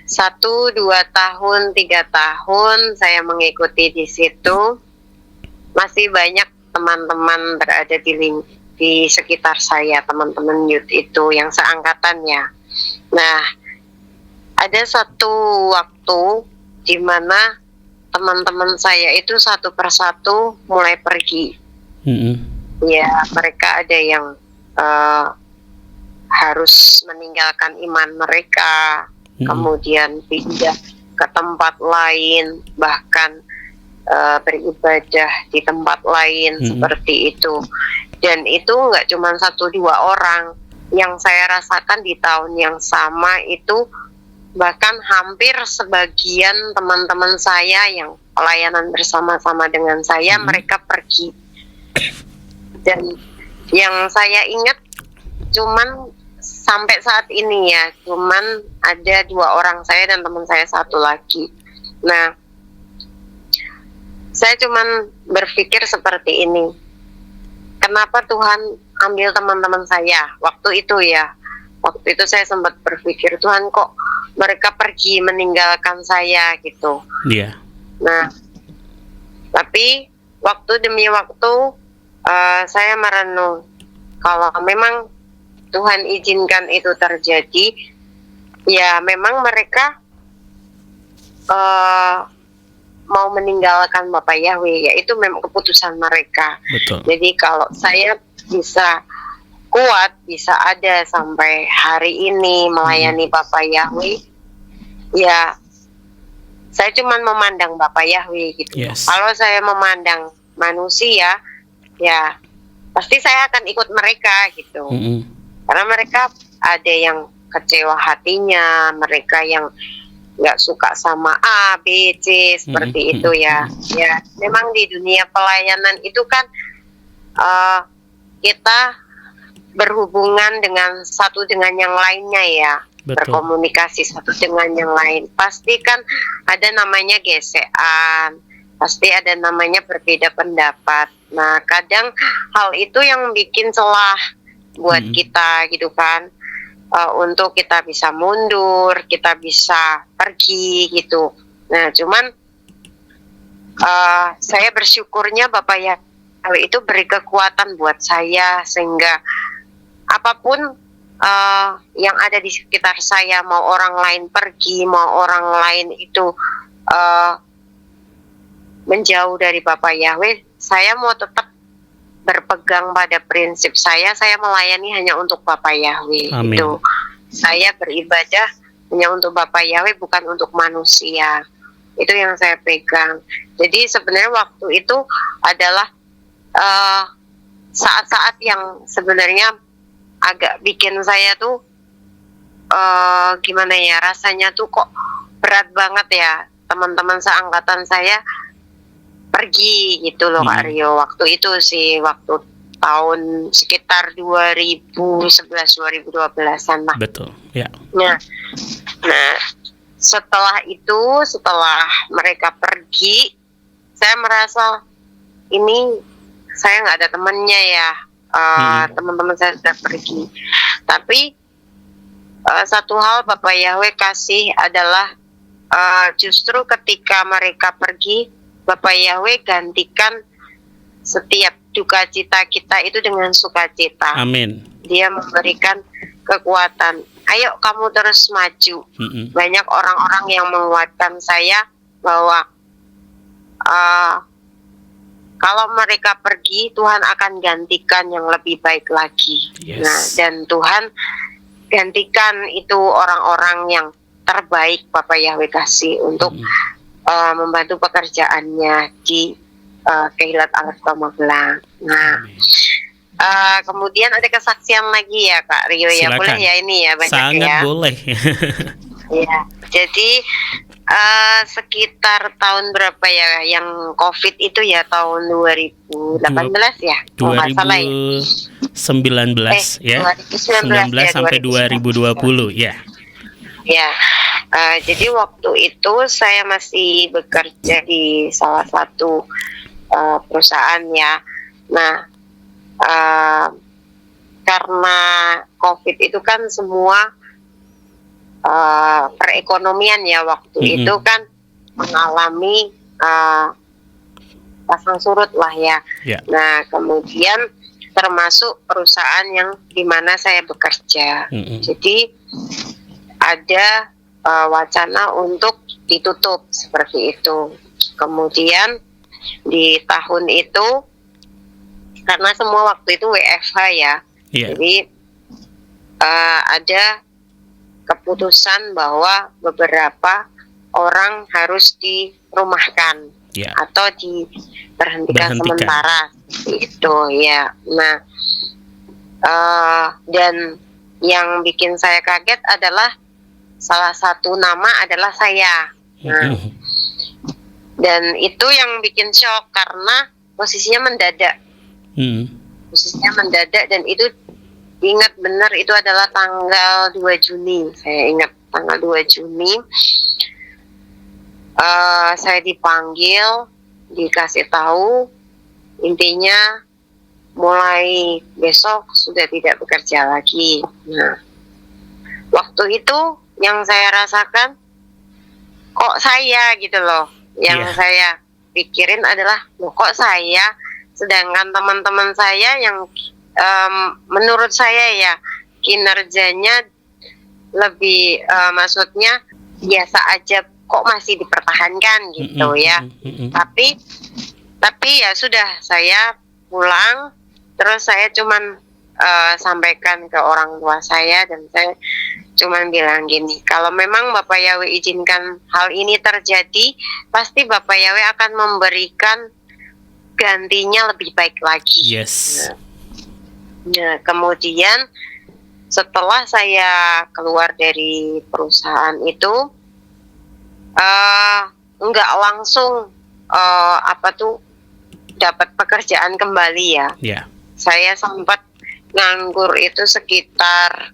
1, 2 tahun, 3 tahun saya mengikuti di situ, masih banyak teman-teman berada di sekitar saya, teman-teman youth itu yang seangkatan ya. Nah, ada satu waktu di mana teman-teman saya itu satu persatu mulai pergi. Ya, mereka ada yang harus meninggalkan iman mereka, kemudian pindah ke tempat lain, bahkan beribadah di tempat lain seperti itu. Dan itu nggak cuma 1-2 orang. Yang saya rasakan di tahun yang sama itu bahkan hampir sebagian teman-teman saya yang pelayanan bersama-sama dengan saya, mereka pergi. Dan yang saya ingat cuman sampai saat ini ya, cuman ada 2 orang, saya dan teman saya satu lagi. Nah, saya cuman berpikir seperti ini, kenapa Tuhan ambil teman-teman saya waktu itu ya. Waktu itu saya sempat berpikir, Tuhan kok mereka pergi meninggalkan saya gitu. Iya. Nah, tapi waktu demi waktu saya merenung, kalau memang Tuhan izinkan itu terjadi, ya memang mereka mau meninggalkan Bapak Yahweh, ya itu memang keputusan mereka. Betul. Jadi kalau saya bisa kuat, bisa ada sampai hari ini melayani Bapak Yahweh, ya saya cuma memandang Bapak Yahweh gitu. Kalau saya memandang manusia, ya pasti saya akan ikut mereka gitu. Karena mereka ada yang kecewa hatinya, mereka yang nggak suka sama A, B, C seperti itu ya. Ya memang di dunia pelayanan itu kan kita berhubungan dengan satu dengan yang lainnya ya. Berkomunikasi satu dengan yang lain. Pasti kan ada namanya gesekan, pasti ada namanya berbeda pendapat. Nah, kadang hal itu yang bikin celah buat kita gitu kan, untuk kita bisa mundur, kita bisa pergi gitu. Nah, cuman saya bersyukurnya Bapak Yahweh itu beri kekuatan buat saya sehingga apapun yang ada di sekitar saya, mau orang lain pergi, mau orang lain itu menjauh dari Bapak Yahweh, saya mau tetap berpegang pada prinsip saya melayani hanya untuk Bapak Yahweh. Amin. Itu saya beribadah hanya untuk Bapak Yahweh, bukan untuk manusia. Itu yang saya pegang. Jadi sebenarnya waktu itu adalah saat-saat yang sebenarnya agak bikin saya tuh gimana ya, rasanya tuh kok berat banget ya, teman-teman seangkatan saya pergi gitu loh Kak Rio. Waktu itu sih, waktu tahun sekitar 2011-2012an lah. Betul, ya. Nah, setelah itu, setelah mereka pergi, saya merasa ini saya nggak ada temannya ya. Teman-teman saya sudah pergi. Tapi satu hal Bapak Yahweh kasih adalah justru ketika mereka pergi, Bapak Yahweh gantikan setiap duka cita kita itu dengan sukacita. Amin. Dia memberikan kekuatan. Ayo kamu terus maju. Banyak orang-orang yang menguatkan saya bahwa kalau mereka pergi, Tuhan akan gantikan yang lebih baik lagi. Nah, dan Tuhan gantikan itu orang-orang yang terbaik Bapak Yahweh kasih untuk membantu pekerjaannya di Keilat Alefto Magelang. Nah, Kemudian ada kesaksian lagi ya Kak Rio. Silakan. Ya, boleh ya ini ya, banyak sangat ya. boleh. Ya, jadi sekitar tahun berapa ya yang COVID itu ya, tahun 2018 ya, kalau nggak salah ya. 2019 ya. 2019 ya, sampai 2020 ya. Ya, jadi waktu itu saya masih bekerja di salah satu perusahaan ya. Nah, karena COVID itu kan semua perekonomian ya waktu itu kan mengalami pasang surut lah ya. Nah, kemudian termasuk perusahaan yang dimana saya bekerja. Jadi ada wacana untuk ditutup seperti itu. Kemudian di tahun itu karena semua waktu itu WFH ya, jadi ada keputusan bahwa beberapa orang harus dirumahkan atau diberhentikan sementara itu ya. Nah, dan yang bikin saya kaget adalah salah satu nama adalah saya. Nah, dan itu yang bikin shock karena posisinya mendadak. Posisinya mendadak, dan itu ingat benar itu adalah tanggal 2 Juni. Saya ingat tanggal 2 Juni. Saya dipanggil, dikasih tahu intinya mulai besok sudah tidak bekerja lagi. Nah, waktu itu yang saya rasakan, kok saya gitu loh. Yang saya pikirin adalah, kok saya, sedangkan teman-teman saya yang menurut saya ya kinerjanya lebih maksudnya biasa aja, kok masih dipertahankan gitu ya. Tapi ya sudah, saya pulang, terus saya cuman sampaikan ke orang tua saya, dan saya cuman bilang gini, kalau memang Bapak Yahweh izinkan hal ini terjadi, pasti Bapak Yahweh akan memberikan gantinya lebih baik lagi. Nah, kemudian setelah saya keluar dari perusahaan itu, nggak langsung dapat pekerjaan kembali ya. Saya sempat nganggur itu sekitar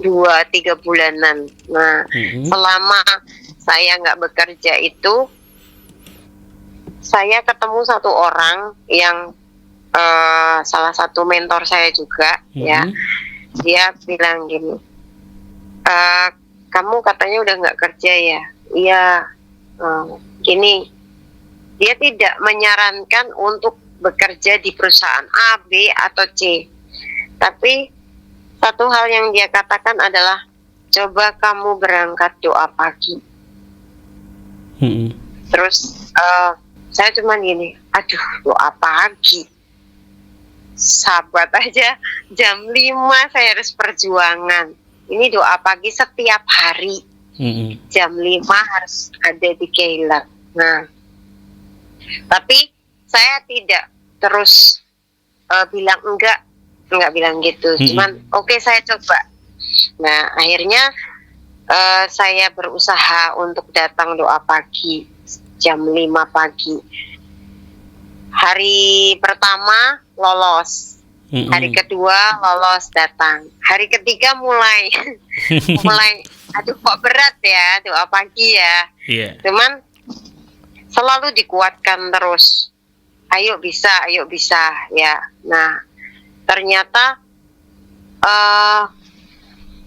2-3 bulanan. Nah, selama saya nggak bekerja itu, saya ketemu satu orang yang salah satu mentor saya juga ya. Dia bilang gini, kamu katanya udah nggak kerja ya? Iya. Gini, dia tidak menyarankan untuk bekerja di perusahaan A, B, atau C. Tapi satu hal yang dia katakan adalah, coba kamu berangkat doa pagi. Terus saya cuma gini, aduh, doa pagi. Sahabat aja, jam 5 saya harus perjuangan. Ini doa pagi setiap hari. Jam 5 harus ada di Keilat. Nah, tapi saya tidak terus bilang enggak bilang gitu. Cuman oke, saya coba. Nah, akhirnya saya berusaha untuk datang doa pagi jam 5 pagi. Hari pertama lolos, hari kedua lolos datang, hari ketiga mulai aduh kok berat ya doa pagi ya. Cuman selalu dikuatkan terus, ayo bisa ya. Nah, ternyata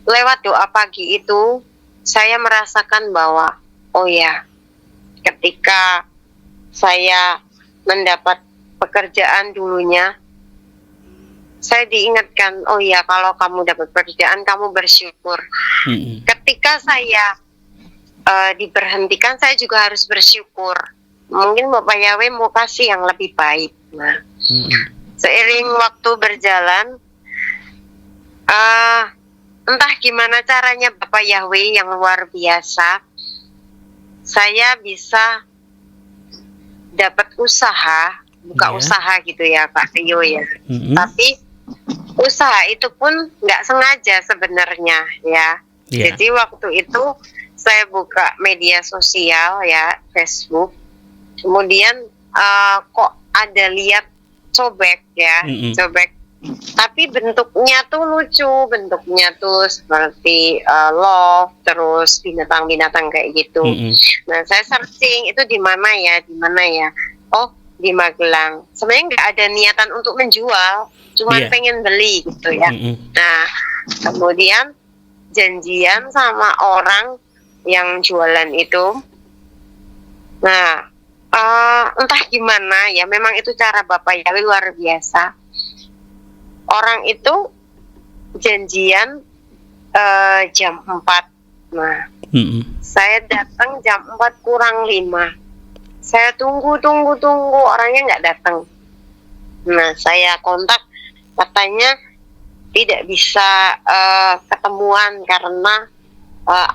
lewat doa pagi itu saya merasakan bahwa oh ya, ketika saya mendapat pekerjaan dulunya, saya diingatkan, oh ya, kalau kamu dapat pekerjaan kamu bersyukur. Ketika saya diberhentikan, saya juga harus bersyukur. Mungkin Bapak Yahweh mau kasih yang lebih baik. Nah, seiring waktu berjalan, entah gimana caranya Bapak Yahweh yang luar biasa, saya bisa dapat usaha buka usaha gitu ya Kak Rio ya. Tapi usaha itu pun nggak sengaja sebenarnya ya. Jadi waktu itu saya buka media sosial ya, Facebook. Kemudian kok ada lihat cobek ya, cobek. Tapi bentuknya tuh lucu, bentuknya tuh seperti love, terus binatang-binatang kayak gitu. Nah saya searching itu di mana ya, oh di Magelang. Sebenarnya nggak ada niatan untuk menjual, cuma pengen beli gitu ya. Nah kemudian janjian sama orang yang jualan itu. Nah entah gimana ya, memang itu cara Bapak Yahweh luar biasa. Orang itu janjian jam 4. Nah, saya datang jam 4 kurang 5. Saya tunggu, orangnya nggak datang. Nah, saya kontak, katanya tidak bisa ketemuan karena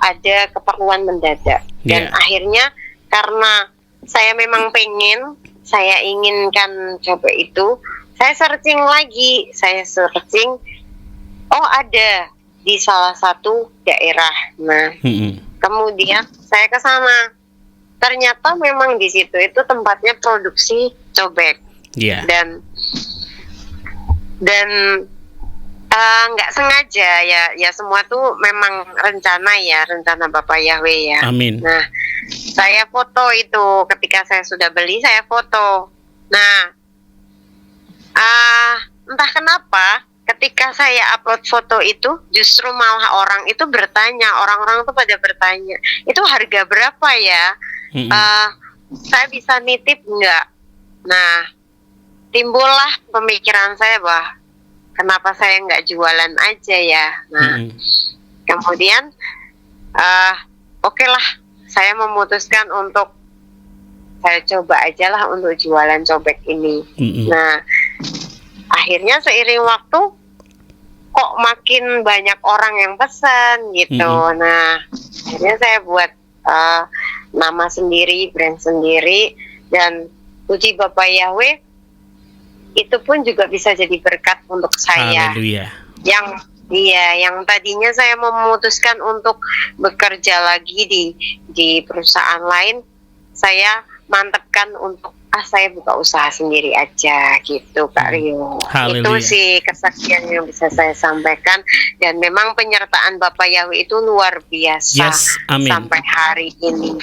ada keperluan mendadak. Dan akhirnya karena saya memang pengen, saya inginkan coba itu, saya searching, oh ada di salah satu daerah. Nah, kemudian saya ke sana. Ternyata memang di situ itu tempatnya produksi cobek. Dan nggak sengaja ya semua tuh memang rencana Bapak Yahweh ya. Amin. Nah, saya foto itu ketika saya sudah beli, saya foto. Nah, entah kenapa ketika saya upload foto itu justru malah orang tuh pada bertanya, itu harga berapa ya? Saya bisa nitip nggak? Nah, timbullah pemikiran saya bahwa kenapa saya nggak jualan aja ya? Nah, kemudian oke lah, saya memutuskan untuk saya coba aja lah untuk jualan cobek ini. Nah, akhirnya seiring waktu kok makin banyak orang yang pesan gitu. Nah, akhirnya saya buat nama sendiri, brand sendiri, dan puji Bapak Yahweh, itu pun juga bisa jadi berkat untuk saya. Haleluya. Yang tadinya saya memutuskan untuk bekerja lagi di perusahaan lain, saya mantapkan untuk saya buka usaha sendiri aja gitu Kak Rio. Itu sih kesaksian yang bisa saya sampaikan, dan memang penyertaan Bapak Yahweh itu luar biasa sampai hari ini.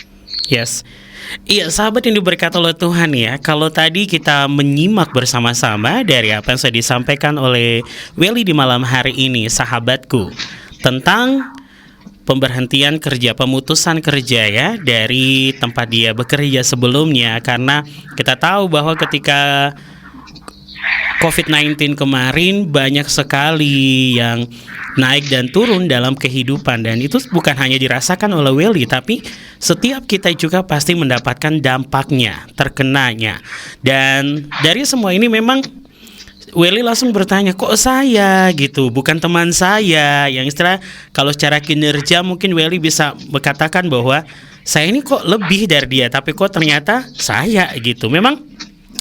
Iya, sahabat yang diberkati oleh Tuhan ya. Kalau tadi kita menyimak bersama-sama dari apa yang sudah disampaikan oleh Welly di malam hari ini, sahabatku, tentang pemberhentian kerja, pemutusan kerja ya dari tempat dia bekerja sebelumnya, karena kita tahu bahwa ketika COVID-19 kemarin banyak sekali yang naik dan turun dalam kehidupan, dan itu bukan hanya dirasakan oleh Welly, tapi setiap kita juga pasti mendapatkan dampaknya, terkenanya. Dan dari semua ini memang Welly langsung bertanya, kok saya gitu, bukan teman saya, yang istilah kalau secara kinerja mungkin Welly bisa berkatakan bahwa saya ini kok lebih dari dia, tapi kok ternyata saya gitu. Memang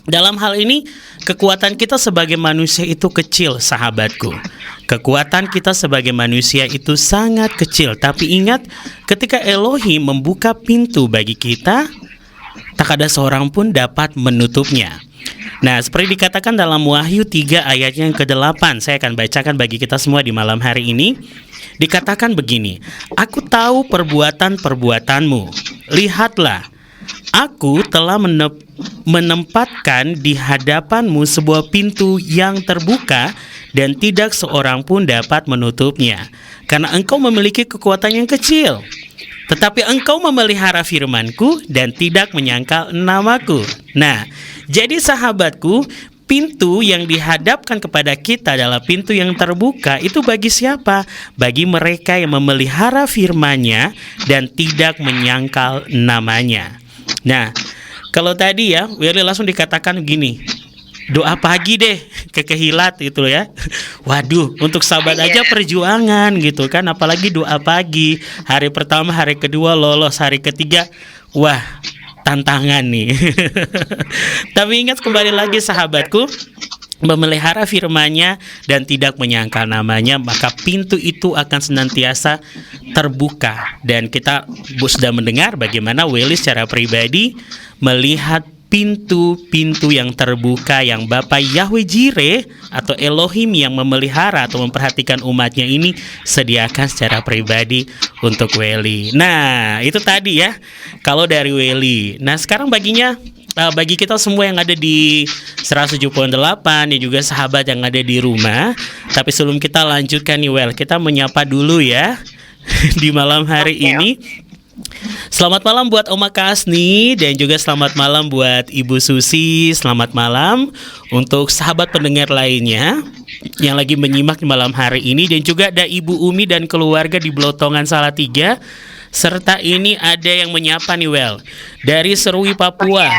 dalam hal ini kekuatan kita sebagai manusia itu kecil, sahabatku. Kekuatan kita sebagai manusia itu sangat kecil. Tapi ingat, ketika Elohim membuka pintu bagi kita, tak ada seorang pun dapat menutupnya. Nah, seperti dikatakan dalam Wahyu 3 ayat yang ke-8, saya akan bacakan bagi kita semua di malam hari ini. Dikatakan begini, aku tahu perbuatan-perbuatanmu. Lihatlah, aku telah menempatkan di hadapanmu sebuah pintu yang terbuka dan tidak seorang pun dapat menutupnya. Karena engkau memiliki kekuatan yang kecil, tetapi engkau memelihara firmanku dan tidak menyangkal namaku. Nah, jadi sahabatku, pintu yang dihadapkan kepada kita adalah pintu yang terbuka. Itu bagi siapa? Bagi mereka yang memelihara firman-Nya dan tidak menyangkal namanya. Nah, kalau tadi ya, Welly langsung dikatakan gini, doa pagi deh ke Kehilat gitu ya. Waduh, untuk sahabat aja perjuangan gitu kan, apalagi doa pagi. Hari pertama, hari kedua lolos, hari ketiga, wah, tantangan nih. Tapi ingat kembali lagi sahabatku, memelihara firman-Nya dan tidak menyangkal namanya, maka pintu itu akan senantiasa terbuka. Dan kita sudah mendengar bagaimana Welly secara pribadi melihat pintu-pintu yang terbuka yang Bapak Yahweh Jireh atau Elohim yang memelihara atau memperhatikan umatnya ini sediakan secara pribadi untuk Welly. Nah, itu tadi ya kalau dari Welly. Nah, sekarang bagi kita semua yang ada di 107.8 dan juga sahabat yang ada di rumah. Tapi sebelum kita lanjutkan nih Well, kita menyapa dulu ya di malam hari ini. Selamat malam buat Oma Kasni dan juga selamat malam buat Ibu Susi. Selamat malam untuk sahabat pendengar lainnya yang lagi menyimak di malam hari ini. Dan juga ada Ibu Umi dan keluarga di Blotongan Salatiga. Serta ini ada yang menyapa nih Well, dari Serui Papua.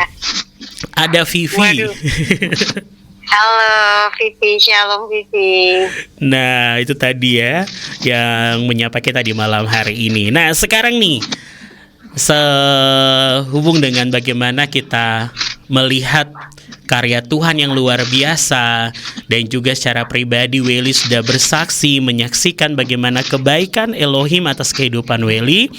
Ada Vivi. Halo Vivi, shalom Vivi. Nah itu tadi ya yang menyapa kita di malam hari ini. Nah sekarang nih, sehubung dengan bagaimana kita melihat karya Tuhan yang luar biasa, dan juga secara pribadi Welly sudah bersaksi menyaksikan bagaimana kebaikan Elohim atas kehidupan Welly.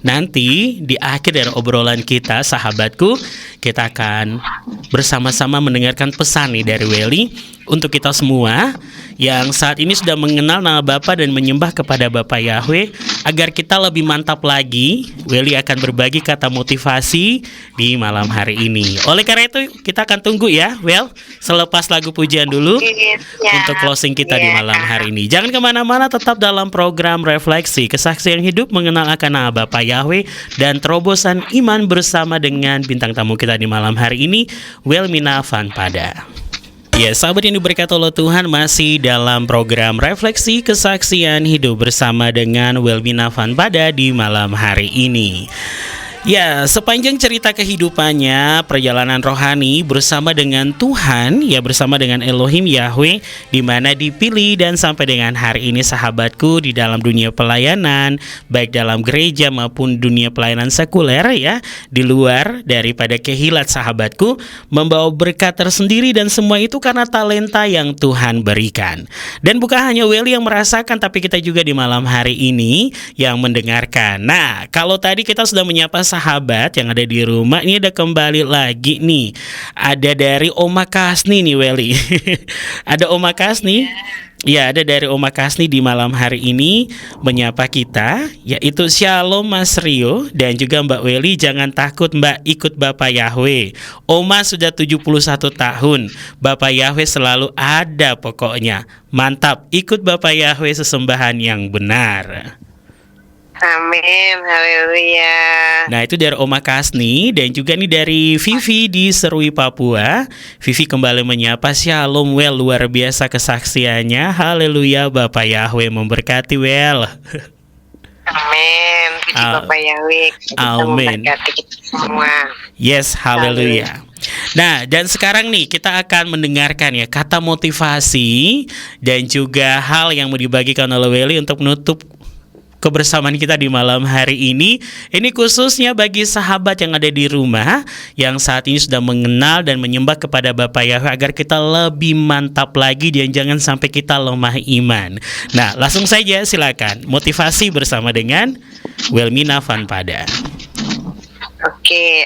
Nanti di akhir dari obrolan kita sahabatku, kita akan bersama-sama mendengarkan pesan nih dari Welly untuk kita semua yang saat ini sudah mengenal nama Bapa dan menyembah kepada Bapa Yahweh. Agar kita lebih mantap lagi, Welly akan berbagi kata motivasi di malam hari ini. Oleh karena itu kita akan tunggu ya Well, selepas lagu pujian dulu untuk closing kita di malam hari ini. Jangan kemana-mana, tetap dalam program Refleksi Kesaksian Hidup mengenal akan nama Bapa Yahweh dan terobosan iman bersama dengan bintang tamu kita di malam hari ini, Welmina Vanpada. Ya, sahabat yang diberkati oleh Tuhan, masih dalam program Refleksi Kesaksian Hidup bersama dengan Welmina Vanpada di malam hari ini. Ya, sepanjang cerita kehidupannya, perjalanan rohani bersama dengan Tuhan, ya bersama dengan Elohim Yahweh, di mana dipilih dan sampai dengan hari ini sahabatku di dalam dunia pelayanan, baik dalam gereja maupun dunia pelayanan sekuler ya, di luar daripada kehilat sahabatku, membawa berkat tersendiri dan semua itu karena talenta yang Tuhan berikan. Dan bukan hanya Welly yang merasakan, tapi kita juga di malam hari ini yang mendengarkan. Nah, kalau tadi kita sudah menyapa sahabat yang ada di rumah, ini ada kembali lagi nih. Ada dari Oma Kasni nih Welly. Ada Oma Kasni. Ya, ada dari Oma Kasni di malam hari ini menyapa kita, yaitu Shalom Mas Rio dan juga Mbak Welly, jangan takut Mbak, ikut Bapak Yahweh. Oma sudah 71 tahun. Bapak Yahweh selalu ada pokoknya. Mantap, ikut Bapak Yahweh sesembahan yang benar. Amin, haleluya. Nah itu dari Oma Kasni dan juga nih dari Vivi di Serui Papua. Vivi kembali menyapa, Shalom Well, luar biasa kesaksiannya. Haleluya, Bapak Yahweh memberkati Well. Amin, puji Bapak Yahweh. Amin. Memberkati kita semua. Yes, haleluya. Nah, dan sekarang nih kita akan mendengarkan ya kata motivasi dan juga hal yang mau dibagikan oleh Welly untuk menutup kebersamaan kita di malam hari ini. Ini khususnya bagi sahabat yang ada di rumah yang saat ini sudah mengenal dan menyembah kepada Bapak Yahweh, agar kita lebih mantap lagi dan jangan sampai kita lemah iman. Nah, langsung saja silakan motivasi bersama dengan Welmina Vanpada. Oke,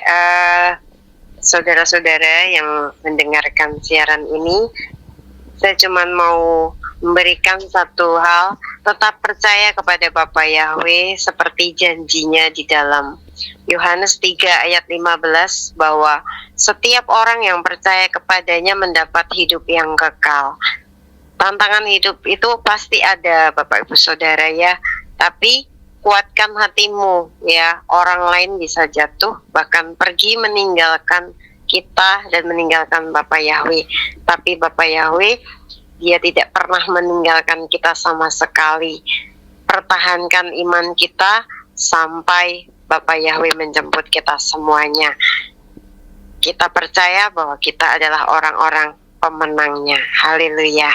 saudara-saudara yang mendengarkan siaran ini, saya cuma mau memberikan satu hal, tetap percaya kepada Bapa Yahweh seperti janjinya di dalam Yohanes 3 ayat 15 bahwa setiap orang yang percaya kepadanya mendapat hidup yang kekal. Tantangan hidup itu pasti ada Bapak Ibu Saudara ya, tapi kuatkan hatimu ya. Orang lain bisa jatuh, bahkan pergi meninggalkan kita dan meninggalkan Bapa Yahweh, tapi Bapa Yahweh Dia tidak pernah meninggalkan kita sama sekali. Pertahankan iman kita sampai Bapa Yahweh menjemput kita semuanya. Kita percaya bahwa kita adalah orang-orang pemenangnya. Haleluya.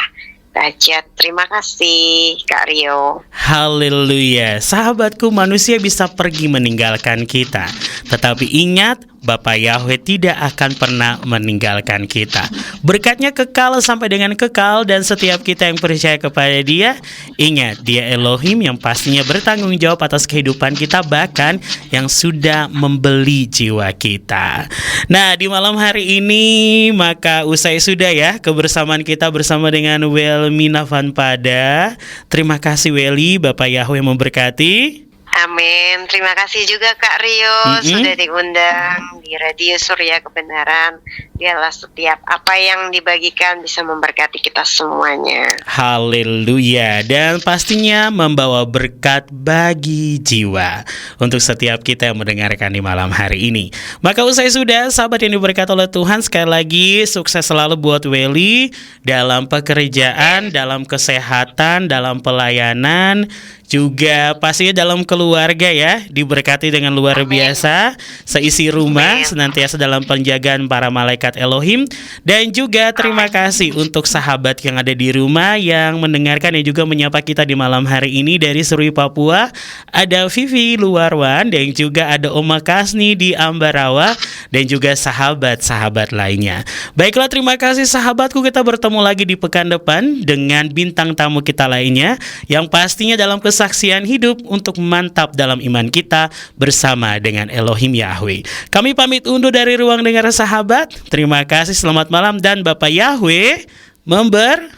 Dahsyat. Terima kasih Kak Rio. Haleluya. Sahabatku, manusia bisa pergi meninggalkan kita, tetapi ingat, Bapak Yahweh tidak akan pernah meninggalkan kita. Berkatnya kekal sampai dengan kekal, dan setiap kita yang percaya kepada Dia, ingat, Dia Elohim yang pastinya bertanggung jawab atas kehidupan kita, bahkan yang sudah membeli jiwa kita. Nah, di malam hari ini maka usai sudah ya kebersamaan kita bersama dengan Welmi Navanpada. Terima kasih Weli, Bapak Yahweh memberkati. Amin. Terima kasih juga Kak Rio sudah diundang di Radio Surya Kebenaran. Dialah setiap apa yang dibagikan bisa memberkati kita semuanya. Haleluya. Dan pastinya membawa berkat bagi jiwa untuk setiap kita yang mendengarkan di malam hari ini. Maka usai sudah, sahabat yang diberkati oleh Tuhan, sekali lagi sukses selalu buat Weli dalam pekerjaan, dalam kesehatan, dalam pelayanan, juga pastinya dalam keluarga ya, diberkati dengan luar biasa. Seisi rumah senantiasa dalam penjagaan para malaikat Elohim. Dan juga terima kasih untuk sahabat yang ada di rumah yang mendengarkan dan juga menyapa kita di malam hari ini dari Serui Papua. Ada Vivi Luarwan, dan juga ada Oma Kasni di Ambarawa, dan juga sahabat-sahabat lainnya. Baiklah, terima kasih sahabatku, kita bertemu lagi di pekan depan dengan bintang tamu kita lainnya yang pastinya dalam kesaksian hidup untuk mantap dalam iman kita bersama dengan Elohim Yahweh. Kami pamit undur dari ruang dengar sahabat. Terima kasih, selamat malam, dan Bapak Yahweh memberkati.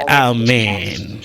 Amin.